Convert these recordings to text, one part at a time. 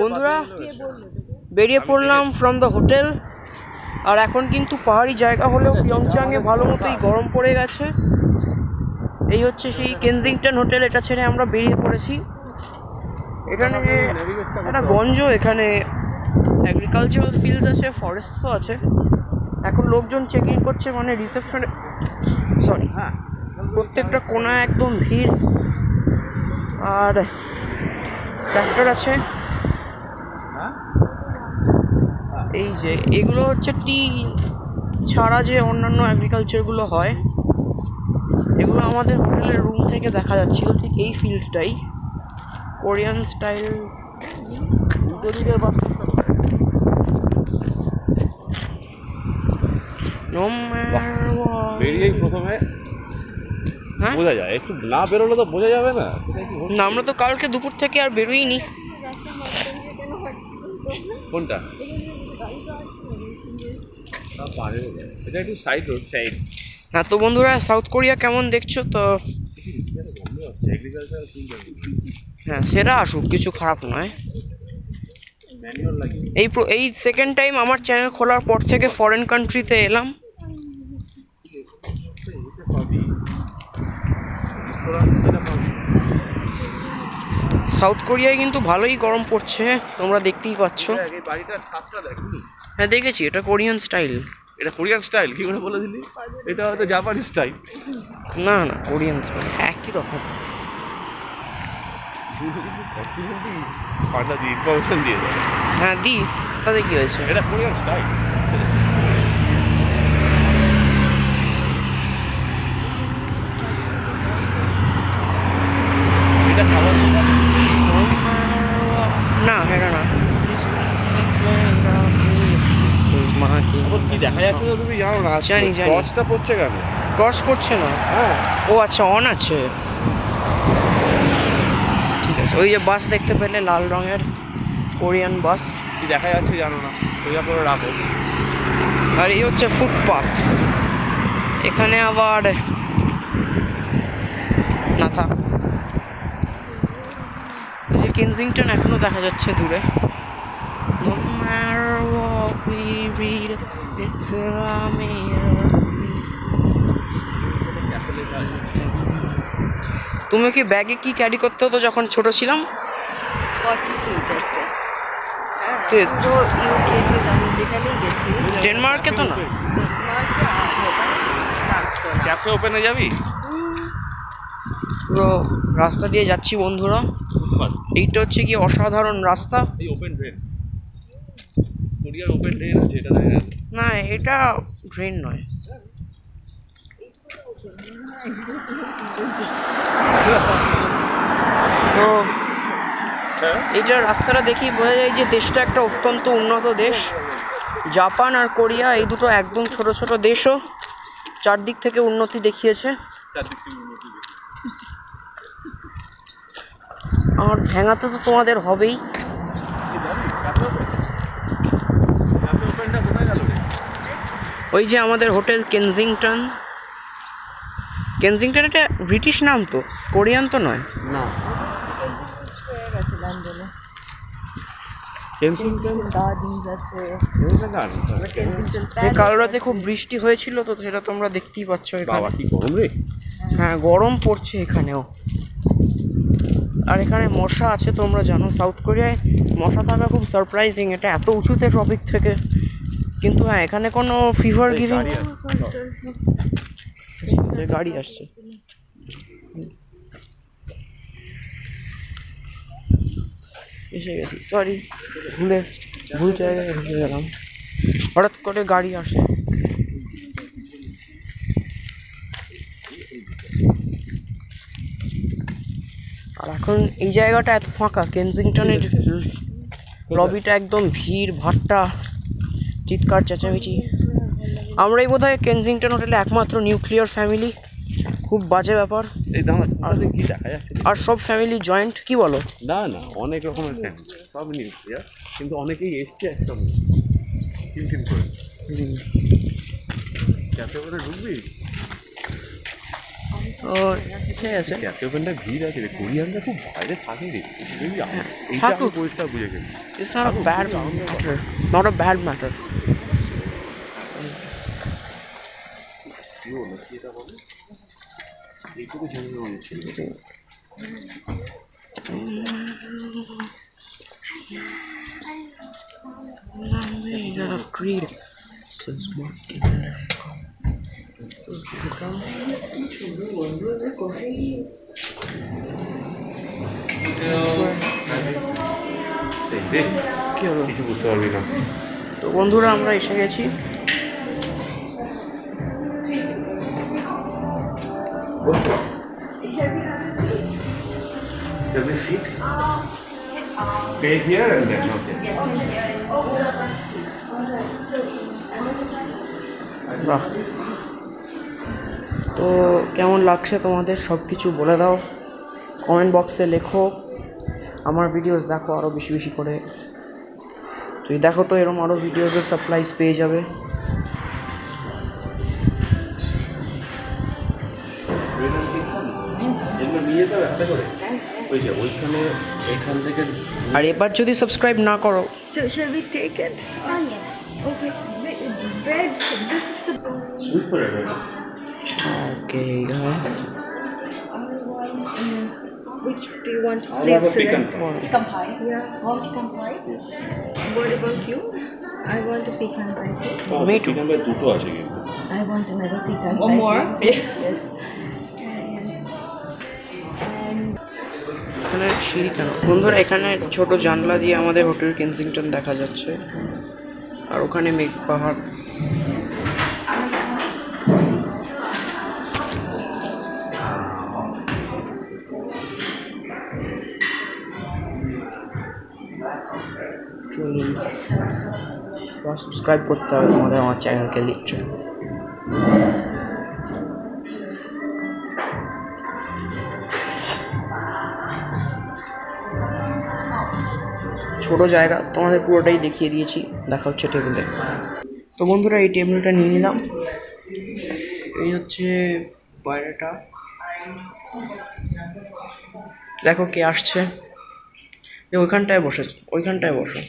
বন্ধুরা বেরিয়ে পড়লাম ফ্রম দ্য হোটেল। আর এখন কিন্তু পাহাড়ি জায়গা হলেও পিয়ংচাংয়ে ভালো মতোই গরম পড়ে গেছে। এই হচ্ছে সেই কেনজিংটন হোটেল, এটা ছেড়ে আমরা বেরিয়ে পড়েছি। এখানে একটা গঞ্জ, এখানে এগ্রিকালচারাল ফিল্ডস আছে, ফরেস্টসও আছে। এখন লোকজন চেকিং করছে, মানে রিসেপশনে প্রত্যেকটা কোণা একদম ভিড়। আর ট্র্যাক্টর আছে। এই যে এগুলো হচ্ছে টি ছাড়া যে অন্যান্য এগ্রিকালচারগুলো হয়, এগুলো আমাদের হোটেলের রুম থেকে দেখা যাচ্ছিল। ঠিক এই ফিল্ডটাই কোরিয়ান স্টাইল। বেরিয়েই প্রথমে বোঝা যায়, একটু না বেরোলে তো বোঝা যাবে না। আমরা তো কালকে দুপুর থেকে আর বেরোইনি। কোনটা? এটা একটু সাইড রোড সাইড। হ্যাঁ, তো বন্ধুরা সাউথ কোরিয়া কেমন দেখছো? তো হ্যাঁ, সেটা আসুক, কিছু খারাপ নয়। এই সেকেন্ড টাইম আমার চ্যানেল খোলার পর থেকে ফরেন কান্ট্রিতে এলাম। সাউথ কোরিয়ায় কিন্তু ভালোই গরম পড়ছে, তোমরা দেখতেই পাচ্ছ। হ্যাঁ দেখেছি, এটা কোরিয়ান স্টাইল। এটা কোরিয়ান স্টাইল কি করে বলে দিলি? এটা হয়তো জাপানি স্টাইল। না না, কোরিয়ান স্টাইল একই রকম। ইনফরমেশন দিয়ে দেবে। হ্যাঁ দি, তাতে কি হয়েছে? এটা কোরিয়ান স্টাইল। এটা খাবার না, এটা না। কি দেখা যাচ্ছে না তুমি জানো না? জানি জানি। টর্চটা পড়ছে কেন? টর্চ পড়ছে না? হ্যাঁ। ও আচ্ছা, অন আছে। ঠিক আছে, ওই যে বাস দেখতে পেলে লাল রঙের কোরিয়ান বাস। কি দেখা যাচ্ছে জানো না, সোজা করে রাখো। আর এই হচ্ছে ফুটপাথ। এখানে আবার না থাক, এই যে কেনজিংটন এখনো দেখা যাচ্ছে দূরে। No matter what we read, it's a mirror. তুমি কি ব্যাগে কি ক্যারি করতে হতো যখন ছোট ছিলাম? ডেনমার্কে তো না? ক্যাফে ওপেনে যাবি? পুরো রাস্তা দিয়ে যাচ্ছি বন্ধুরা। এইটা হচ্ছে কি অসাধারণ রাস্তা। এই ওপেন ড্রেন, কোরিয়ার ওপেন ড্রেন আছে, এটা দেখা যাচ্ছে না, এটা ড্রেন নয়। তো এইটা রাস্তাটা দেখেই বোঝা যায় যে দেশটা একটা অত্যন্ত উন্নত দেশ। জাপান আর কোরিয়া এই দুটো একদম ছোট ছোট দেশও চারদিক থেকে উন্নতি দেখিয়েছে। আর ভেঙাতে তো তোমাদের হবেই। ওই যে আমাদের হোটেল কেনজিংটন। কেনজিংটন এটা ব্রিটিশ নাম তো, কোরিয়ান তো নয়। না, কাল রাতে খুব বৃষ্টি হয়েছিল তো, সেটা তোমরা দেখতেই পাচ্ছ। বাবা কি গরম রে! হ্যাঁ, গরম পড়ছে এখানেও। আর এখানে মশা আছে, তোমরা জানো সাউথ কোরিয়ায় মশা থাকা খুব সারপ্রাইজিং। এটা এত উঁচুতে টপিক থেকে, কিন্তু হ্যাঁ এখানে কোনো ফিভার গিভিং গাড়ি আসছে। এসে গেছি, সরি, ভুল জায়গায় এসে গেলাম। হঠাৎ করে গাড়ি আসে। আর এখন এই জায়গাটা এত ফাঁকা, কেনজিংটনের লবিটা একদম ভিড় ভাট্টা, চিৎকার চেঁচামেচি। আমরাই বোধহয় কেনজিংটন হোটেলে একমাত্র নিউক্লিয়ার ফ্যামিলি। খুব বাজে ব্যাপার। এই দাঁড়া, কি দেখা যাচ্ছে? আর সব ফ্যামিলি জয়েন্ট, কি বলো? না না, অনেক রকমের ফ্যামিলি, সব নিউক্লিয়ার, কিন্তু অনেকেই এসছে একদম টিম করে। ক্যাফে করে ঢুকবি? ও ঠিক আছে, ক্যাফে ওপেনটা ভিড় আছে রে, কোরিয়ানরা খুব বাইরে থাকে রে, এইটা আমি থাকুক। পরিষ্কার বুঝে গেছি। It's not a bad matter. Not a bad matter. কি হলো কি এটা বলে, এইটুকু জেনে নেওয়া ছিল। Made of greed. So smart. কি হলো? কিছু বুঝতে পারবি না। তো বন্ধুরা আমরা এসে গেছি। Does it fit? Pay here and then okay. বাহ, তো কেমন লাগছে তোমাদের সব কিছু বলে দাও, কমেন্ট বক্সে লেখো। আমার ভিডিওস দেখো আরও বেশি বেশি করে, তুই দেখো তো এরকম আরও ভিডিওসের সাপ্লাইজ পেয়ে যাবে। নিয়ে যাও একটা করে, ওই যে ওইখানে এইখান থেকে। আর এবার যদি সাবস্ক্রাইব না করো, So shall we take it? Oh yes. Okay. Bread. This is the. Sweet করে দেবে। Okay guys, Which do you want? I'll have a pecan. Pecan pie. Yeah. Want pecan pie? What about you? I want a pecan pie too. Me too. pecan pie দুটো আছে কিন্তু। I want another pecan pie. One more? Yes. And এখানে সিঁড়ি কেন বন্ধুরা? এখানে ছোট জানলা দিয়ে আমাদের হোটেল কেনসিংটন দেখা যাচ্ছে, আর ওখানে মেঘ পাহাড়। সাবস্ক্রাইব করতে হবে তোমাদের আমার চ্যানেলকে লিখছে। ছোট জায়গা, তোমাদের পুরোটাই দেখিয়ে দিয়েছি, দেখা হচ্ছে টেবিলে। তো বন্ধুরা এই টেবিলটা নিয়ে নিলাম, এই হচ্ছে বাইরেটা, দেখো কে আসছে। ওইখানটায় বসে, ওইখানটায় বসো,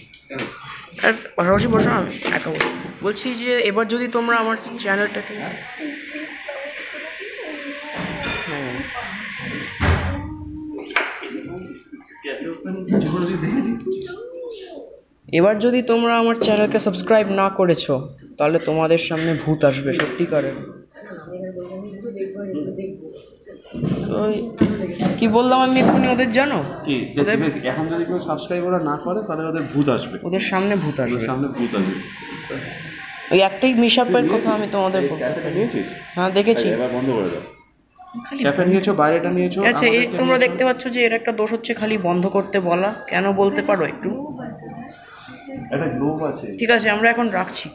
আর পাশাপাশি বসো, আমি একা বসো। বলছি যে এবার যদি তোমরা আমার চ্যানেলটাকে, হ্যাঁ, এবার যদি তোমরা আমার চ্যানেলকে সাবস্ক্রাইব না করেছো তাহলে তোমাদের সামনে ভূত আসবে সত্যিকারের। ওই কি বললাম আমি এক্ষুনি ওদের, জানো কি এখন যদি কেউ সাবস্ক্রাইব ওরা না করে তাহলে ওদের ভূত আসবে, ওদের সামনে ভূত আসবে, সামনে ভূত আসবে। ওই একটাই মিশআপের কথা আমি তোমাদের বলবো। ক্যাফেটা নিয়েছিস? হ্যাঁ দেখেছি। এবার বন্ধ করে দাও। ক্যাফে নিয়েছো, বাইরেটা নিয়েছো। আচ্ছা এই তোমরা দেখতে পাচ্ছ যে এর একটা দোষ হচ্ছে খালি বন্ধ করতে বলা, কেন বলতে পারো একটু? একটা গ্লোব আছে। ঠিক আছে আমরা এখন রাখছি।